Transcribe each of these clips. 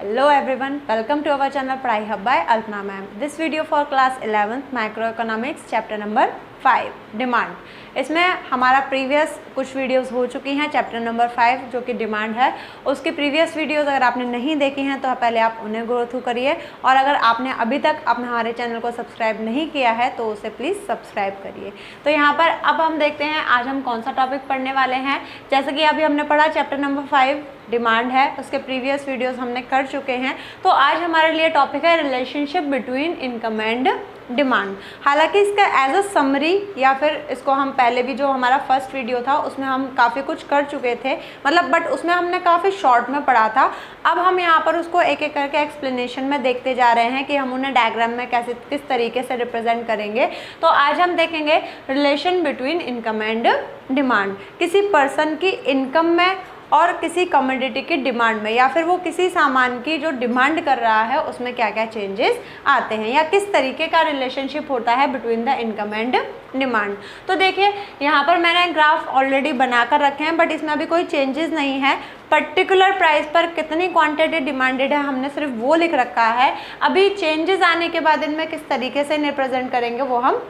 Hello everyone, welcome to our channel Padhai Hub by Alpna ma'am. This video for class 11th Macroeconomics chapter number 5 demand. इसमें हमारा previous कुछ videos हो चुकी हैं chapter number 5 जो कि डिमांड है। उसकी प्रीवियस वीडियोस अगर आपने नहीं देखी हैं तो पहले आप उन्हें गो थ्रू करिए, और अगर आपने अभी तक अपने हमारे चैनल को सब्सक्राइब नहीं किया है तो उसे प्लीज़ सब्सक्राइब करिए। तो यहाँ पर अब हम देखते हैं आज हम कौन सा टॉपिक पढ़ने वाले हैं। जैसे कि अभी हमने पढ़ा चैप्टर नंबर 5 डिमांड है, उसके प्रीवियस वीडियोस हमने कर चुके हैं। तो आज हमारे लिए टॉपिक है relationship between income and demand. हालांकि इसका एज अ समरी या फिर इसको हम पहले भी जो हमारा फर्स्ट वीडियो था उसमें हम काफ़ी कुछ कर चुके थे, मतलब बट उसमें हमने काफ़ी शॉर्ट में पढ़ा था। अब हम यहाँ पर उसको एक एक करके एक्सप्लेनेशन में देखते जा रहे हैं कि हम उन्हें डायग्राम में कैसे किस तरीके से रिप्रेजेंट करेंगे। तो आज हम देखेंगे relation between income and demand. किसी पर्सन की इनकम में और किसी कमोडिटी की डिमांड में, या फिर वो किसी सामान की जो डिमांड कर रहा है उसमें क्या क्या चेंजेस आते हैं, या किस तरीके का रिलेशनशिप होता है between the income and demand. तो देखिए यहाँ पर मैंने ग्राफ ऑलरेडी बनाकर रखे हैं, बट इसमें अभी कोई चेंजेस नहीं है। पर्टिकुलर प्राइस पर कितनी क्वांटिटी डिमांडेड है हमने सिर्फ वो लिख रखा है। अभी चेंजेस आने के बाद इनमें किस तरीके से रिप्रेजेंट करेंगे वो हम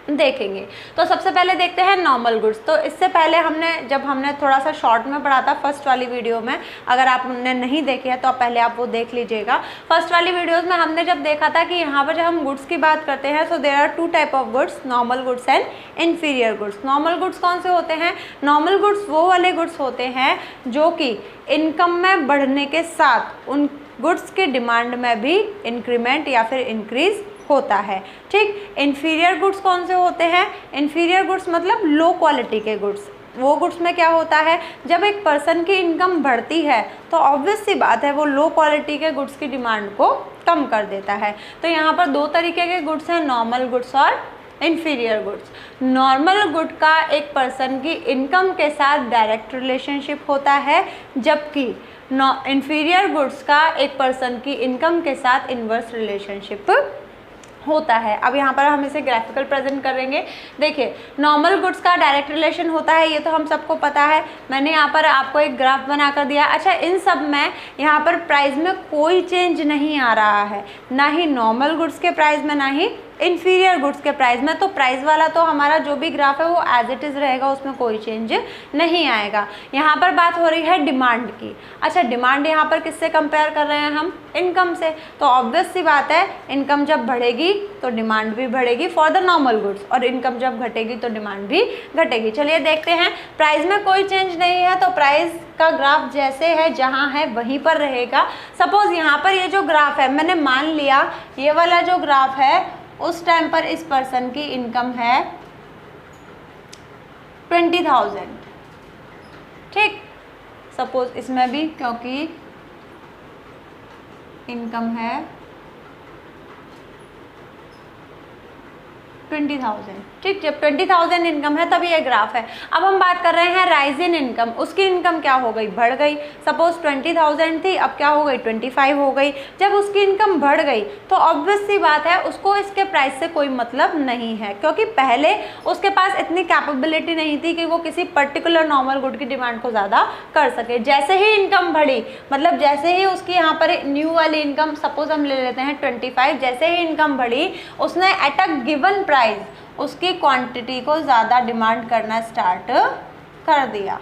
देखेंगे। तो सबसे पहले देखते हैं नॉर्मल गुड्स। तो इससे पहले हमने थोड़ा सा शॉर्ट में पढ़ा था फर्स्ट वाली वीडियो में, अगर आपने नहीं देखी है तो पहले आप वो देख लीजिएगा। फर्स्ट वाली वीडियोस में हमने जब देखा था कि यहाँ पर जब हम गुड्स की बात करते हैं so there are two type of goods, normal goods and inferior goods. Normal goods कौन से होते हैं? नॉर्मल गुड्स वो वाले गुड्स होते हैं जो कि इनकम में बढ़ने के साथ उन गुड्स की डिमांड में भी इंक्रीमेंट या फिर इंक्रीज होता है। ठीक, इन्फीरियर गुड्स कौन से होते हैं? इन्फीरियर गुड्स मतलब लो क्वालिटी के गुड्स। वो गुड्स में क्या होता है, जब एक पर्सन की इनकम बढ़ती है तो ऑब्वियस सी बात है वो लो क्वालिटी के गुड्स की डिमांड को कम कर देता है। तो यहाँ पर दो तरीके के गुड्स हैं, नॉर्मल गुड्स और इन्फीरियर गुड्स। नॉर्मल गुड का एक पर्सन की इनकम के साथ डायरेक्ट रिलेशनशिप होता है, जबकि इन्फीरियर गुड्स का एक पर्सन की इनकम के साथ इनवर्स रिलेशनशिप होता है। अब यहाँ पर हम इसे ग्राफिकल प्रेजेंट करेंगे। देखिए नॉर्मल गुड्स का डायरेक्ट रिलेशन होता है, ये तो हम सबको पता है। मैंने यहाँ पर आपको एक ग्राफ बनाकर दिया। अच्छा, इन सब में यहाँ पर प्राइस में कोई चेंज नहीं आ रहा है, ना ही नॉर्मल गुड्स के प्राइस में ना ही इन्फीरियर गुड्स के प्राइस में। तो प्राइस वाला तो हमारा जो भी ग्राफ है वो एज इट इज़ रहेगा, उसमें कोई चेंज नहीं आएगा। यहाँ पर बात हो रही है डिमांड की। अच्छा, डिमांड यहाँ पर किससे कंपेयर कर रहे हैं हम? इनकम से। तो ऑब्वियस सी बात है इनकम जब बढ़ेगी तो डिमांड भी बढ़ेगी फॉर द नॉर्मल गुड्स, और इनकम जब घटेगी तो डिमांड भी घटेगी। चलिए देखते हैं। प्राइस में कोई चेंज नहीं है तो प्राइस का ग्राफ जैसे है जहाँ है वहीं पर रहेगा। सपोज यहाँ पर ये जो ग्राफ है, मैंने मान लिया ये वाला जो ग्राफ है उस टाइम पर इस पर्सन की इनकम है 20,000। ठीक, सपोज इसमें भी क्योंकि इनकम है 20,000। ठीक, जब 20,000 इनकम है तभी ये ग्राफ है। अब हम बात कर रहे हैं राइज इन इनकम। उसकी इनकम क्या हो गई? बढ़ गई। सपोज 20,000 थी, अब क्या हो गई? 25 हो गई। जब उसकी इनकम बढ़ गई तो ऑब्वियस सी बात है उसको इसके प्राइस से कोई मतलब नहीं है, क्योंकि पहले उसके पास इतनी कैपेबिलिटी नहीं थी कि वो किसी पर्टिकुलर नॉर्मल गुड की डिमांड को ज़्यादा कर सके। जैसे ही इनकम बढ़ी, मतलब जैसे ही उसकी यहाँ पर न्यू वाली इनकम सपोज हम ले लेते हैं 25, जैसे ही इनकम बढ़ी उसने एट अ गिवन प्राइस उसकी क्वांटिटी को ज़्यादा डिमांड करना स्टार्ट कर दिया।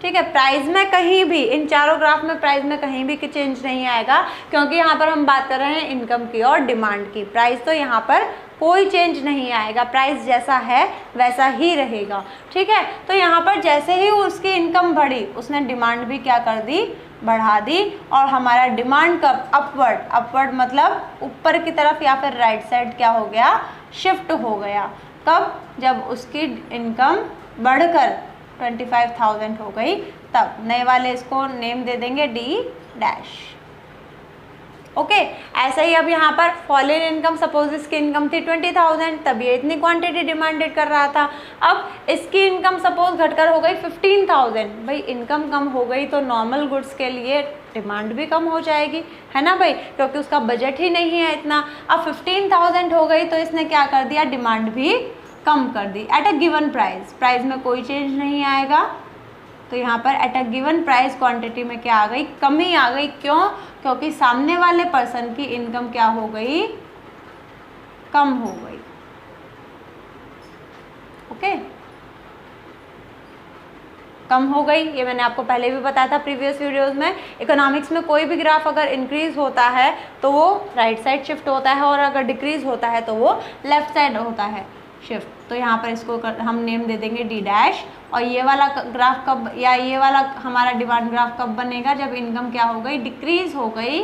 ठीक है, प्राइस में कहीं भी, इन चारों ग्राफ में प्राइस में कहीं भी चेंज नहीं आएगा, क्योंकि यहाँ पर हम बात कर रहे हैं इनकम की और डिमांड की। प्राइस तो यहाँ पर कोई चेंज नहीं आएगा, प्राइस जैसा है वैसा ही रहेगा। ठीक है, तो यहाँ पर जैसे ही उसकी इनकम बढ़ी उसने डिमांड भी क्या कर दी? बढ़ा दी। और हमारा डिमांड कब? अपवर्ड मतलब ऊपर की तरफ या फिर राइट साइड क्या हो गया? शिफ्ट हो गया। कब? जब उसकी इनकम बढ़कर 25,000 हो गई तब। नए वाले इसको नेम दे देंगे D'। ओके, ऐसा ही अब यहाँ पर फॉल इन इनकम, सपोज इसकी इनकम थी 20,000, तब ये इतनी क्वांटिटी डिमांडेड कर रहा था। अब इसकी इनकम सपोज घटकर हो गई 15,000। भाई इनकम कम हो गई तो नॉर्मल गुड्स के लिए डिमांड भी कम हो जाएगी, है ना भाई, क्योंकि उसका बजट ही नहीं है इतना। अब 15,000 हो गई तो इसने क्या कर दिया? डिमांड भी कम कर दी at a given price. Price में कोई चेंज नहीं आएगा। तो यहाँ पर at a given price quantity में क्या आ गई, कमी आ गई। क्यों? क्योंकि सामने वाले पर्सन की इनकम क्या हो गई, कम हो गई। ओके, कम हो गई, ये मैंने आपको पहले भी बताया था प्रीवियस वीडियोस में। इकोनॉमिक्स में कोई भी ग्राफ अगर इंक्रीज होता है तो वो राइट साइड शिफ्ट होता है, और अगर डिक्रीज होता है तो वो लेफ्ट साइड होता है शिफ्ट। तो यहाँ पर इसको हम नेम दे देंगे डी डैश। और ये वाला ग्राफ कब, या ये वाला हमारा डिमांड ग्राफ कब बनेगा, जब इनकम क्या हो गई, डिक्रीज हो गई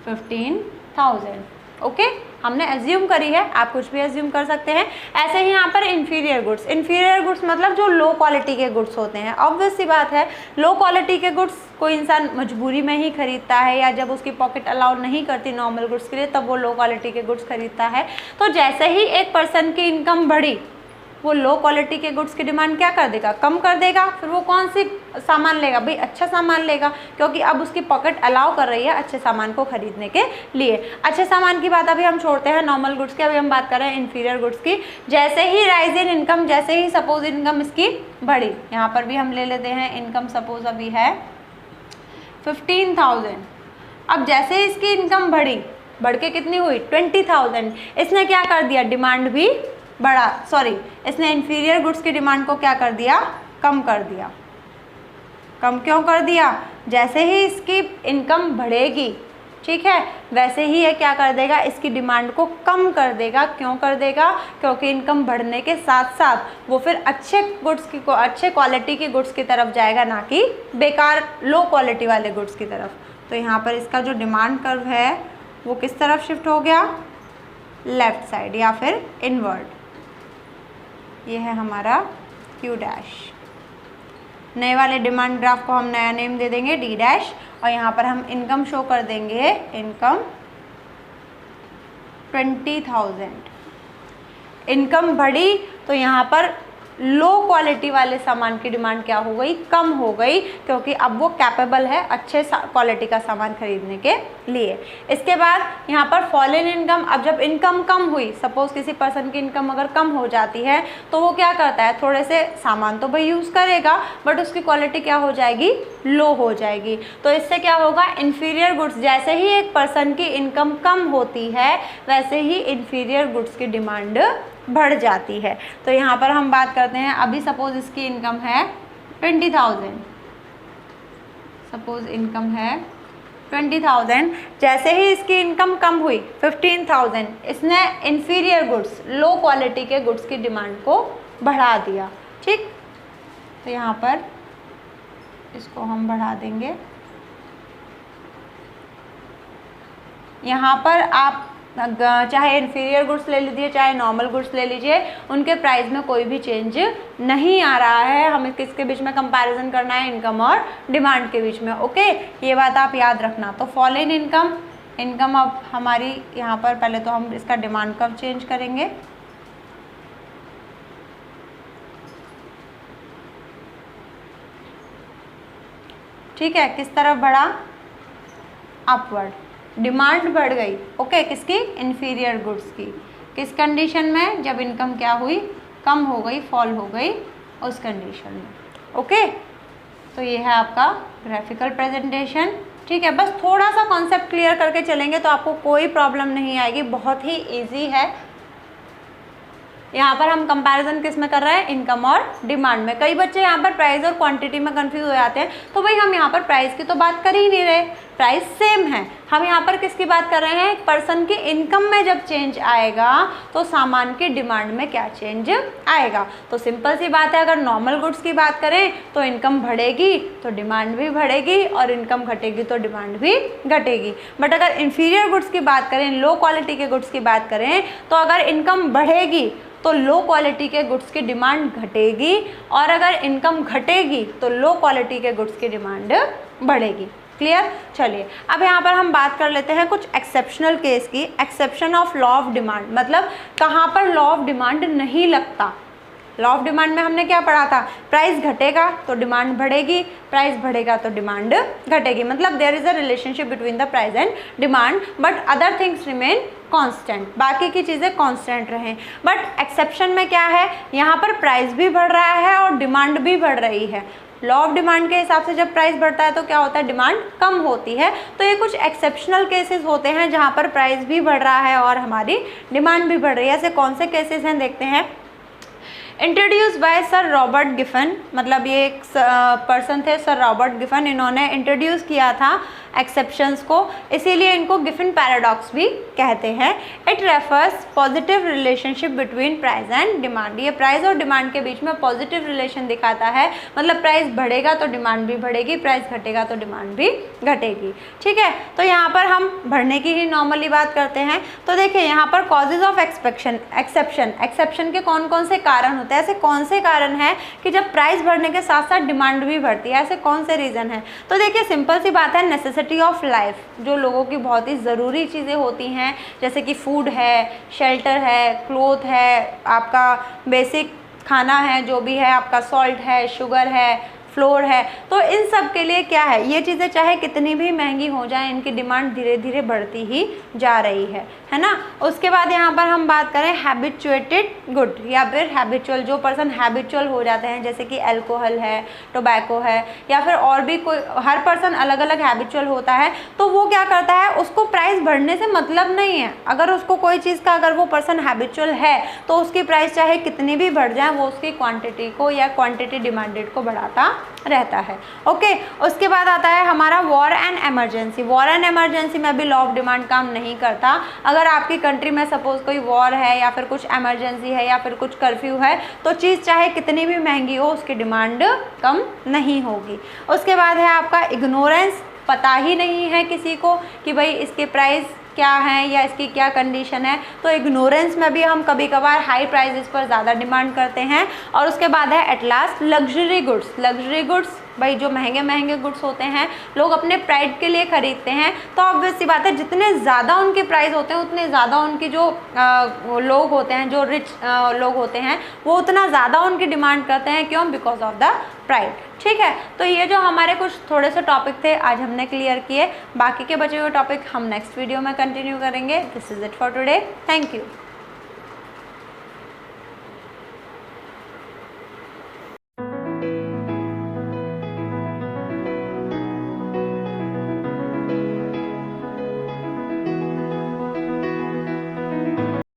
15,000। ओके, हमने एज्यूम करी है, आप कुछ भी एज्यूम कर सकते हैं। ऐसे ही यहाँ पर इन्फीरियर गुड्स, इन्फीरियर गुड्स मतलब जो लो क्वालिटी के गुड्स होते हैं। ऑब्वियस सी बात है, लो क्वालिटी के गुड्स कोई इंसान मजबूरी में ही खरीदता है, या जब उसकी पॉकेट अलाउ नहीं करती नॉर्मल गुड्स के लिए, तब वो लो क्वालिटी के गुड्स खरीदता है। तो जैसे ही एक पर्सन की इनकम बढ़ी, वो लो क्वालिटी के गुड्स की डिमांड क्या कर देगा, कम कर देगा। फिर वो कौन सी सामान लेगा, भाई अच्छा सामान लेगा, क्योंकि अब उसकी पॉकेट अलाउ कर रही है अच्छे सामान को खरीदने के लिए। अच्छे सामान की बात अभी हम छोड़ते हैं, नॉर्मल गुड्स की अभी हम बात कर रहे हैं इन्फीरियर गुड्स की। जैसे ही राइज इन इनकम, जैसे ही सपोज इनकम इसकी बढ़ी, यहाँ पर भी हम ले लेते हैं इनकम सपोज अभी है 15,000। अब जैसे इसकी इनकम बढ़ी, बढ़ के कितनी हुई 20,000, इसने क्या कर दिया, डिमांड भी बढ़ा, सॉरी इसने इन्फीरियर गुड्स की डिमांड को क्या कर दिया, कम कर दिया। कम क्यों कर दिया, जैसे ही इसकी इनकम बढ़ेगी, ठीक है, वैसे ही ये क्या कर देगा, इसकी डिमांड को कम कर देगा। क्यों कर देगा, क्योंकि इनकम बढ़ने के साथ साथ वो फिर अच्छे गुड्स की, अच्छे क्वालिटी की गुड्स की तरफ जाएगा, ना कि बेकार लो क्वालिटी वाले गुड्स की तरफ। तो यहाँ पर इसका जो डिमांड कर्व है वो किस तरफ शिफ्ट हो गया, लेफ्ट साइड या फिर इनवर्ड। ये है हमारा क्यू डैश। नए वाले डिमांड ग्राफ को हम नया नेम दे देंगे डी डैश, और यहाँ पर हम इनकम शो कर देंगे, इनकम 20,000। इनकम बढ़ी तो यहाँ पर लो क्वालिटी वाले सामान की डिमांड क्या हो गई, कम हो गई, क्योंकि अब वो कैपेबल है अच्छे क्वालिटी का सामान खरीदने के लिए। इसके बाद यहाँ पर फॉल इन इनकम, अब जब इनकम कम हुई, सपोज किसी पर्सन की इनकम अगर कम हो जाती है, तो वो क्या करता है, थोड़े से सामान तो भाई यूज़ करेगा, बट उसकी क्वालिटी क्या हो जाएगी, लो हो जाएगी। तो इससे क्या होगा, इन्फीरियर गुड्स, जैसे ही एक पर्सन की इनकम कम होती है, वैसे ही इन्फीरियर गुड्स की डिमांड बढ़ जाती है। तो यहाँ पर हम बात करते हैं, अभी सपोज इसकी इनकम है 20,000, सपोज इनकम है 20,000, जैसे ही इसकी इनकम कम हुई 15,000, इसने इन्फीरियर गुड्स, लो क्वालिटी के गुड्स की डिमांड को बढ़ा दिया। ठीक, तो यहाँ पर इसको हम बढ़ा देंगे। यहाँ पर आप चाहे इन्फीरियर गुड्स ले लीजिए, चाहे नॉर्मल गुड्स ले लीजिए, उनके प्राइस में कोई भी चेंज नहीं आ रहा है। हमें किसके बीच में कंपैरिजन करना है, इनकम और डिमांड के बीच में। ओके, ये बात आप याद रखना। तो फॉल इन इनकम, इनकम अब हमारी यहाँ पर, पहले तो हम इसका डिमांड कर्व चेंज करेंगे। ठीक है, किस तरफ बढ़ा, अपवर्ड, डिमांड बढ़ गई। ओके, किसकी, इन्फीरियर गुड्स की। किस कंडीशन में, जब इनकम क्या हुई, कम हो गई, फॉल हो गई, उस कंडीशन में। ओके, तो ये है आपका ग्राफिकल प्रेजेंटेशन। ठीक है, बस थोड़ा सा कॉन्सेप्ट क्लियर करके चलेंगे तो आपको कोई प्रॉब्लम नहीं आएगी, बहुत ही ईजी है। यहाँ पर हम कंपैरिजन किस में कर रहे हैं, इनकम और डिमांड में। कई बच्चे यहाँ पर प्राइस और क्वांटिटी में कंफ्यूज हो जाते हैं, तो भाई हम यहाँ पर प्राइस की तो बात कर ही नहीं रहे, प्राइस सेम है। हम यहाँ पर किसकी बात कर रहे हैं, एक पर्सन की इनकम में जब चेंज आएगा तो सामान की डिमांड में क्या चेंज आएगा। तो सिंपल सी बात है, अगर नॉर्मल गुड्स की बात करें तो इनकम बढ़ेगी तो डिमांड भी बढ़ेगी, और इनकम घटेगी तो डिमांड भी घटेगी। बट अगर इन्फीरियर गुड्स की बात करें, लो क्वालिटी के गुड्स की बात करें, तो अगर इनकम बढ़ेगी तो लो क्वालिटी के गुड्स की डिमांड घटेगी, और अगर इनकम घटेगी तो लो क्वालिटी के गुड्स की डिमांड बढ़ेगी। क्लियर। चलिए अब यहाँ पर हम बात कर लेते हैं कुछ एक्सेप्शनल केस की। Exception of law of demand, मतलब कहाँ पर लॉ ऑफ डिमांड नहीं लगता। लॉ ऑफ डिमांड में हमने क्या पढ़ा था, प्राइस घटेगा तो डिमांड बढ़ेगी, प्राइस बढ़ेगा तो डिमांड घटेगी, मतलब there is a relationship between the price and demand, but other things remain constant, बाकी की चीज़ें कांस्टेंट रहें। बट एक्सेप्शन में क्या है, यहाँ पर प्राइस भी बढ़ रहा है और डिमांड भी बढ़ रही है, लॉ ऑफ डिमांड के हिसाब से जब प्राइस बढ़ता है तो क्या होता है, डिमांड कम होती है। तो ये कुछ एक्सेप्शनल केसेस होते हैं जहाँ पर प्राइस भी बढ़ रहा है और हमारी डिमांड भी बढ़ रही है। ऐसे कौन से केसेस हैं देखते हैं। Introduce by sir Robert Giffen, मतलब ये एक पर्सन थे सर रॉबर्ट गिफन, इन्होंने इंट्रोड्यूस किया था एक्सेप्शंस को, इसीलिए इनको गिफन पैराडॉक्स भी कहते हैं। It refers positive relationship between price and demand, ये प्राइस और डिमांड के बीच में पॉजिटिव रिलेशन दिखाता है, मतलब प्राइस बढ़ेगा तो डिमांड भी बढ़ेगी, प्राइस घटेगा तो डिमांड भी घटेगी। ठीक है, तो यहाँ पर हम बढ़ने की ही नॉर्मली बात करते हैं। तो देखिए यहाँ पर कॉजेज ऑफ एक्सेप्शन के कौन कौन से कारण होते हैं, ऐसे कौन से कारण हैं कि जब प्राइस बढ़ने के साथ साथ डिमांड भी बढ़ती है, ऐसे कौन से रीज़न हैं। तो देखिए सिंपल सी बात है, नेसेसिटी ऑफ लाइफ, जो लोगों की बहुत ही ज़रूरी चीज़ें होती हैं, जैसे कि फूड है, शेल्टर है, क्लोथ है, आपका बेसिक खाना है, जो भी है आपका, सॉल्ट है, शुगर है, फ्लोर है, तो इन सब के लिए क्या है, ये चीज़ें चाहे कितनी भी महंगी हो जाए, इनकी डिमांड धीरे धीरे बढ़ती ही जा रही है ना। उसके बाद यहाँ पर हम बात करें हैबिचुएटेड गुड, या फिर हैबिचुअल, जो पर्सन हैबिचुअल हो जाते हैं, जैसे कि अल्कोहल है, टोबैको है, या फिर और भी कोई, हर पर्सन अलग अलग हैबिचुअल होता है, तो वो क्या करता है, उसको प्राइस बढ़ने से मतलब नहीं है। अगर उसको कोई चीज़ का, अगर वो पर्सन हैबिचुअल है तो उसकी प्राइस चाहे कितनी भी बढ़ जाए, वो उसकी क्वांटिटी को या क्वांटिटी डिमांडेड को बढ़ाता रहता है। ओके, उसके बाद आता है हमारा war and emergency. War and emergency में भी लॉ ऑफ डिमांड काम नहीं करता। अगर आपकी कंट्री में सपोज कोई वॉर है या फिर कुछ इमरजेंसी है या फिर कुछ कर्फ्यू है, तो चीज़ चाहे कितनी भी महंगी हो, उसकी डिमांड कम नहीं होगी। उसके बाद है आपका इग्नोरेंस, पता ही नहीं है किसी को कि भाई इसके प्राइस क्या है या इसकी क्या कंडीशन है, तो इग्नोरेंस में भी हम कभी कभार हाई प्राइसेस पर ज़्यादा डिमांड करते हैं। और उसके बाद है at last luxury goods. Luxury goods भाई जो महंगे महंगे गुड्स होते हैं, लोग अपने प्राइड के लिए ख़रीदते हैं, तो ऑब्वियस सी बात है जितने ज़्यादा उनके प्राइस होते हैं उतने ज़्यादा उनकी जो लोग होते हैं, जो रिच लोग होते हैं, वो उतना ज़्यादा उनकी डिमांड करते हैं। क्यों? Because of the pride. ठीक है, तो ये जो हमारे कुछ थोड़े से टॉपिक थे आज हमने क्लियर किए, बाकी के बचे हुए टॉपिक हम नेक्स्ट वीडियो में कंटिन्यू करेंगे। This is it for today, thank you.